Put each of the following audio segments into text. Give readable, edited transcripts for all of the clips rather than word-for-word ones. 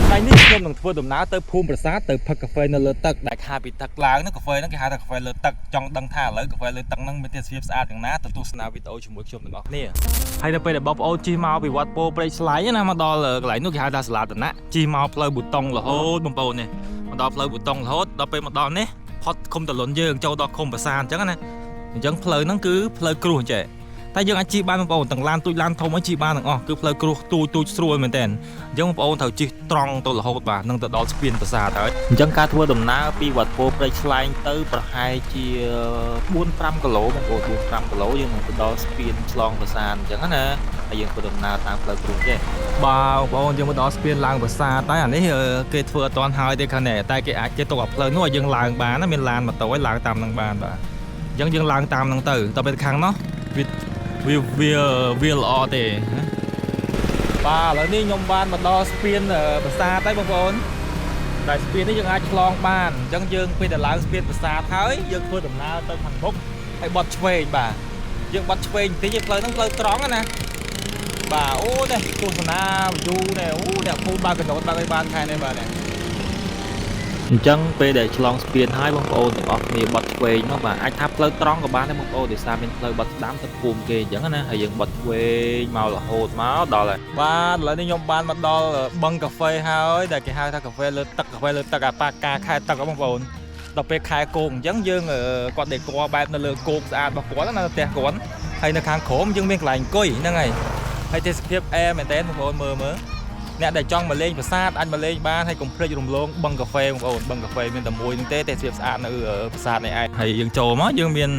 ngày níខ្ញុំនឹងធ្វើដំណើរទៅភូមិប្រាសាទទៅផឹកកាហ្វេនៅលើទឹកដែលខាពីទឹកឡើងហ្នឹងកាហ្វេហ្នឹងគេហៅថាកាហ្វេលើទឹកចង់ដឹងថាឥឡូវកាហ្វេលើទឹកហ្នឹងមានទេសភាពស្អាតយ៉ាងណាទៅទស្សនាវីដេអូជាមួយខ្ញុំទាំងអស់គ្នាហើយនៅពេលដែលបងប្អូនជិះមកពីវត្តពោព្រៃស្លាយណាមកដល់កន្លែងនោះគេហៅថាសាលាតំណាក់ជិះមកផ្លូវប៊ូតុងរហូតបងប្អូននេះមកដល់ផ្លូវប៊ូតុងរហូតដល់ពេលមកដល់នេះផុតឃុំតលុនយើងចូលដល់ឃុំប្រាសាទអញ្ចឹងណាអញ្ចឹងផ្លូវហ្នឹងគឺផ្លូវគ្រួសចេះតែយើងអាចជិះបានបងប្អូនទាំងឡានទូចឡានធំឲ្យជិះបានទាំងអស់គឺផ្លូវគ្រួសទូចស្រួលមែនតើអញ្ចឹងបងប្អូនត្រូវជិះត្រង់ទៅរហូតបាទនឹងទៅដល់ស្ពានប្រាសាទហើយអញ្ចឹងការធ្វើដំណើរពីវត្តពោព្រៃស្លែងទៅប្រហែលជា4-5 គីឡូបងប្អូន4-5 គីឡូយើងនឹងទៅដល់ស្ពានឆ្លងប្រាសាទអញ្ចឹងណាហើយយើងធ្វើដំណើរតាមផ្លូវគ្រួសទេបាទបងប្អូនយើងមកដល់ស្ពានឡើងប្រាសាទតែអានេះគេធ្វើអត់ទាន់ហើយទេខាងនេះតែគេអាចគេទុកឲ្យផ្លូវនោះឲ្យយើងឡើងបានណាមានឡានម៉ូតូឲ្យឡើងតាមនឹងបានបាទអញ្ចឹងយើងឡើងតាមនឹងទៅដល់ពេលខាងនោះវាល្អទេបាទឥឡូវនេះខ្ញុំបានមកដល់ស្ពានប្រាសាទហើយបងប្អូនតែស្ពាននេះយើងអាចឆ្លងបានអញ្ចឹងយើងពេលតែឡើងស្ពានប្រាសាទហើយយើងធ្វើដំណើរទៅខាងមុខហើយបត់ឆ្វេងបាទយើងបត់ឆ្វេងបន្តិចផ្លូវហ្នឹងផ្លូវត្រង់ណាបាទអូនេះទស្សនាយូរនេះអូអ្នកពូបើកកណូតបើកឲ្យបានខែនេះបាទនេះអញ្ចឹងពេលដែលឆ្លងស្ពានហើយបងប្អូនទាំងអស់គ្នាបត់ឆ្វេងមកបាទអាចថាផ្លូវត្រង់ក៏បានដែរបងប្អូនដោយសារមានផ្លូវបត់ស្ដាំទៅភូមិគេអញ្ចឹងណាហើយយើងបត់ឆ្វេងមករហូតមកដល់ហើយបាទឥឡូវនេះខ្ញុំបានមកដល់បឹងកាហ្វេហើយដែលគេហៅថាកាហ្វេលើទឹកអាប៉ាការខែទឹកបងប្អូនដល់ពេលខែគោកអញ្ចឹងយើងគាត់ដេកបែបនៅលើគោកស្អាតរបស់គាត់នៅផ្ទះគាត់ហើយនៅខាងក្រោមយើងមានកន្លែងអង្គុយហ្នឹងហើយទេសភាពអែមែនតើបងប្អូនមើលអ្នកដែលចង់មកលេងប្រាសាទអាចមកលេងបានហើយកុំភ្លេចរំលងបឹងកាហ្វេបងប្អូនបឹងកាហ្វេមានតែមួយហ្នឹងទេទេសភាពស្អាតនៅប្រាសាទនេះឯងហើយយើងចូលមកយើងមាន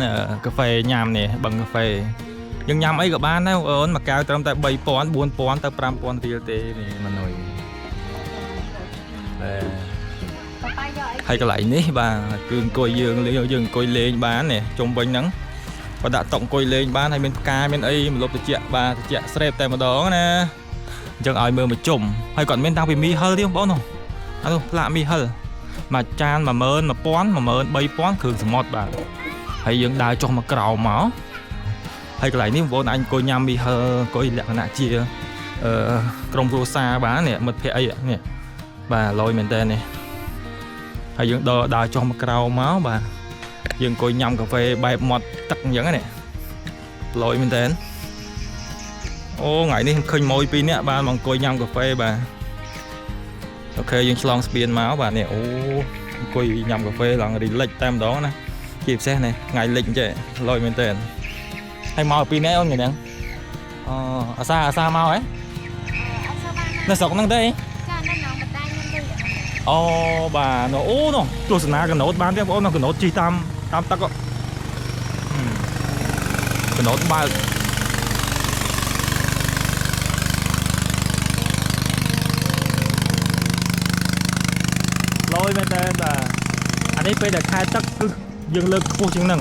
កាហ្វេញ៉ាំនេះបឹងកាហ្វេយើងញ៉ាំអីក៏បានដែរបងប្អូនមួយកែវត្រឹមតែ 3,000 4,000 ទៅ 5,000 រៀលទេនេះម៉ានុយហើយកន្លែងនេះបាទគឺអង្គុយយើងអង្គុយលេងបាននេះជុំវិញហ្នឹងបើដាក់តុអង្គុយលេងបានហើយមានផ្កាមានអីម្លប់ត្រជាក់បាទត្រជាក់ស្រេបតែម្ដងណាអញ្ចឹងឲ្យមើលមកជុំហើយគាត់មានតាំងពីមីហិលទេបងប្អូនអានោះផ្លាកមីហិលមួយចាន 11000 13000 គ្រឿងសមុទ្របាទហើយយើងដើរចុះមកក្រោមមកហើយកន្លែងនេះបងប្អូនអាចអង្គុយញ៉ាំមីហិលអង្គុយលក្ខណៈជាក្រុមគ្រួសារបាននេះមិត្តភក្តិអីនេះបាទលយមែនតើនេះហើយយើងដើរចុះមកក្រោមមកបាទយើងអង្គុយញ៉ាំកាហ្វេបែបមាត់ទឹកអញ្ចឹងណាលយមែនតើអូថ្ងៃនេះឃើញម៉ួយ2នាក់បានមកអង្គុយញ៉ាំកាហ្វេបាទអូខេយើងឆ្លងស្ពានមកបាទនេះអូអង្គុយញ៉ាំកាហ្វេឡើងរីលិចតែម្ដងណាជាពិសេសនេះថ្ងៃលិចអញ្ចឹងលយមែនតើហើយមក2នាក់អូនថ្ងៃហ្នឹងអាសាមកហ៎នៅស្រុកហ្នឹងទេចានៅក្នុងបណ្ដាញហ្នឹងទេអូបាទអូនោះទស្សនាកណូតបានទេបងប្អូនកណូតជិះតាមទឹកកណូតបើកលយមែនតើបាទអានេះពេលដែលខែទឹកគឺយើងលើកខ្ពស់ជាងហ្នឹង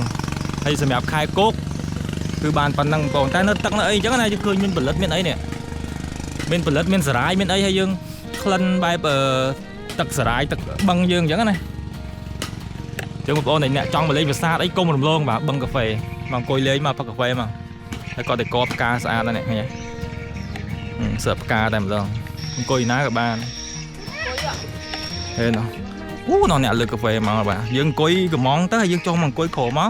ហើយសម្រាប់ខែគោកគឺបានប៉ុណ្ណឹងបងតែនៅទឹកនៅអីអញ្ចឹងណាយើងឃើញមានផលិតមានអីនេះមានផលិតមានសារាយមានអីហើយយើងក្លិនបែបទឹកសារាយទឹកបឹងយើងអញ្ចឹងណាចឹងបងប្អូនអ្នកចង់មកលេងប្រាសាទអីកុំរំលងបាទបឹងកាហ្វេមកអង្គុយលេងមកផឹកកាហ្វេមកហើយគាត់តែកបផ្កាស្អាតណាស់នេះឃើញសើផ្កាតែម្ដងអង្គុយណាក៏បានហេណោះអូនោះអ្នកលើកកាហ្វេមកបាទយើងអង្គុយកំងទៅហើយយើងចុះមកអង្គុយក្រោមមក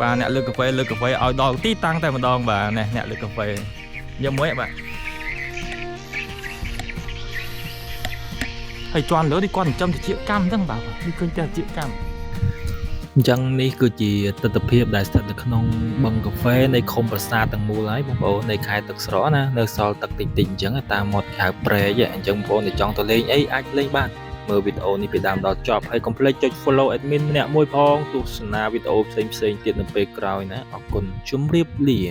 បាទអ្នកលើកកាហ្វេឲ្យដល់ទីតាំងតែម្ដងបាទនេះអ្នកលើកកាហ្វេយកមួយបាទហើយជន់លើនេះគាត់ចិញ្ចឹមតិចកម្មហ្នឹងបាទនេះឃើញតែតិចកម្មអញ្ចឹងនេះគឺជាទស្សនវិជ្ជាដែលស្ថិតនៅក្នុងបឹងកាហ្វេនៃឃុំប្រាសាទទាំងមូលហើយបងប្អូននៃខេត្តទឹកស្រកណានៅសល់ទឹកតិចអញ្ចឹងតាមមាត់ខែព្រែកអញ្ចឹងបងប្អូនដែលចង់ទៅលេងអីអាចលេងបានមើលវីដេអូនេះពីដើមដល់ចប់ហើយកុំភ្លេចចុច follow admin ម្នាក់មួយផងទស្សនាវីដេអូផ្សេងទៀតនៅពេលក្រោយណាអរគុណជម្រាបលា